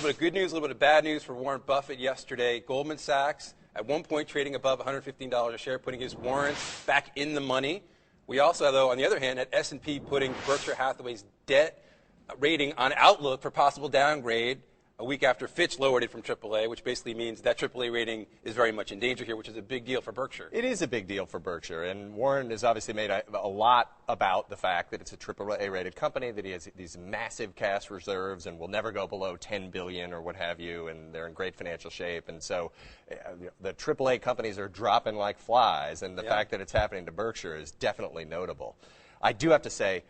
little bit of good news, a little bit of bad news for Warren Buffett yesterday. Goldman Sachs, at one point trading above $115 a share, putting his warrants back in the money. We also, though, on the other hand, had S&P putting Berkshire Hathaway's debt rating on outlook for possible downgrade a week after Fitch lowered it from AAA, which basically means that AAA rating is very much in danger here, which is a big deal for Berkshire. It is a big deal for Berkshire, and Warren has obviously made a lot about the fact that it's a AAA-rated company, that he has these massive cash reserves and will never go below $10 billion or what have you, and they're in great financial shape. And so the AAA companies are dropping like flies, and the fact that it's happening to Berkshire is definitely notable. I do have to say,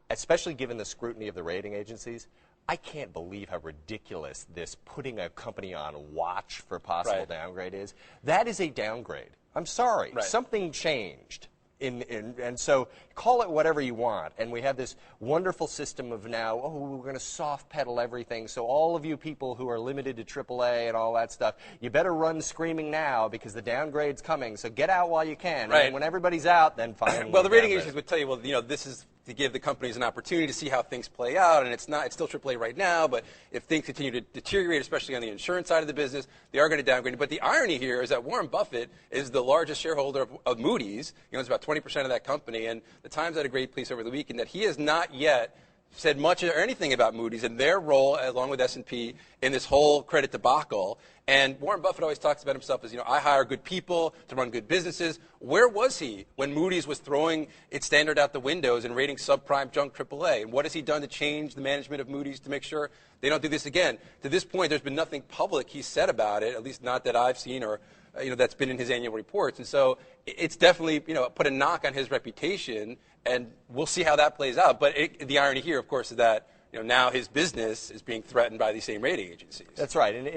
especially given the scrutiny of the rating agencies, I can't believe how ridiculous this putting a company on watch for possible downgrade is. That is a downgrade. I'm sorry. Something changed. And so call it whatever you want. And we have this wonderful system of now, we're going to soft pedal everything. So all of you people who are limited to AAA and all that stuff, you better run screaming now because the downgrade's coming. So get out while you can. And when everybody's out, then fine. Well, the rating agencies would tell you, well, this is to give the companies an opportunity to see how things play out, and it's still AAA right now, but if things continue to deteriorate, especially on the insurance side of the business, they are going to downgrade. But the irony here is that Warren Buffett is the largest shareholder of Moody's. He owns about 20% of that company, and the Times had a great piece over the weekend that he has not yet said much or anything about Moody's and their role, along with S&P, in this whole credit debacle. And Warren Buffett always talks about himself as, I hire good people to run good businesses. Where was he when Moody's was throwing its standard out the windows and rating subprime junk AAA? And what has he done to change the management of Moody's to make sure they don't do this again? To this point, there's been nothing public he's said about it, at least not that I've seen or that's been in his annual reports. And so it's definitely, put a knock on his reputation, and we'll see how that plays out. But the irony here, of course, is that now his business is being threatened by these same rating agencies. That's right, and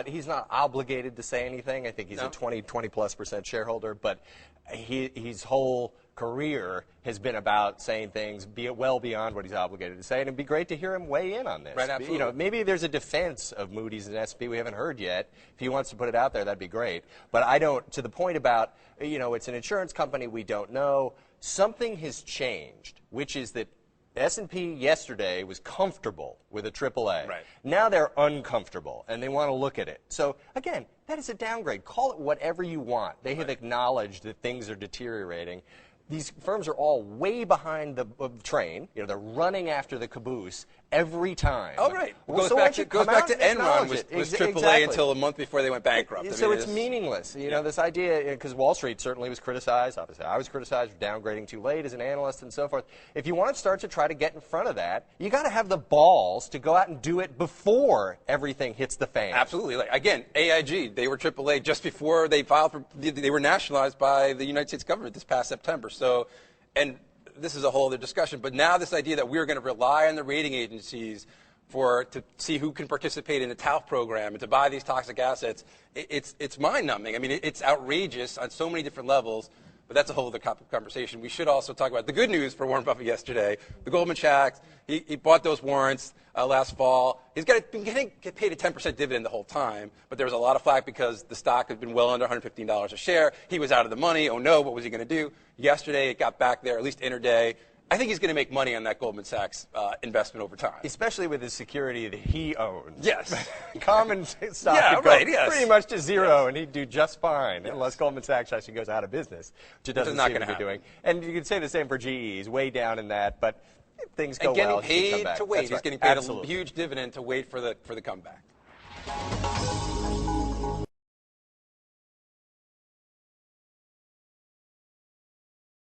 he's not obligated to say anything. I think he's a 20+% shareholder, but his whole career has been about saying things well beyond what he's obligated to say, and it'd be great to hear him weigh in on this. Right, absolutely. Maybe there's a defense of Moody's and S&P we haven't heard yet. If he wants to put it out there, that'd be great. But I don't, to the point about, it's an insurance company, we don't know. Something has changed, which is that S&P yesterday was comfortable with a AAA. Right. Now they're uncomfortable, and they want to look at it. So, again, that is a downgrade. Call it whatever you want. They have acknowledged that things are deteriorating. These firms are all way behind the train. They're running after the caboose every time. Oh, right. Well, it goes back to Enron was AAA until a month before they went bankrupt. So it's meaningless. This idea, because Wall Street certainly was criticized. Obviously, I was criticized for downgrading too late as an analyst and so forth. If you want to start to try to get in front of that, you got to have the balls to go out and do it before everything hits the fan. Absolutely. Again, AIG, they were AAA just before they filed for, they were nationalized by the United States government this past September. So, and this is a whole other discussion, but now this idea that we're going to rely on the rating agencies to see who can participate in the TALF program and to buy these toxic assets, it's mind-numbing. I mean, it's outrageous on so many different levels, but that's a whole other conversation. We should also talk about the good news for Warren Buffett yesterday. The Goldman Sachs, he bought those warrants last fall. He's been getting paid a 10% dividend the whole time, but there was a lot of flack because the stock had been well under $115 a share. He was out of the money. Oh, no, what was he going to do? Yesterday, it got back there, at least intraday. I think he's going to make money on that Goldman Sachs investment over time. Especially with his security that he owns. Yes. Common stock would go pretty much to zero, and he'd do just fine, unless Goldman Sachs actually goes out of business, which it doesn't seem to be doing. And you could say the same for GE. He's way down in that, but if things go well, getting paid to wait. He's getting paid a huge dividend to wait for the comeback.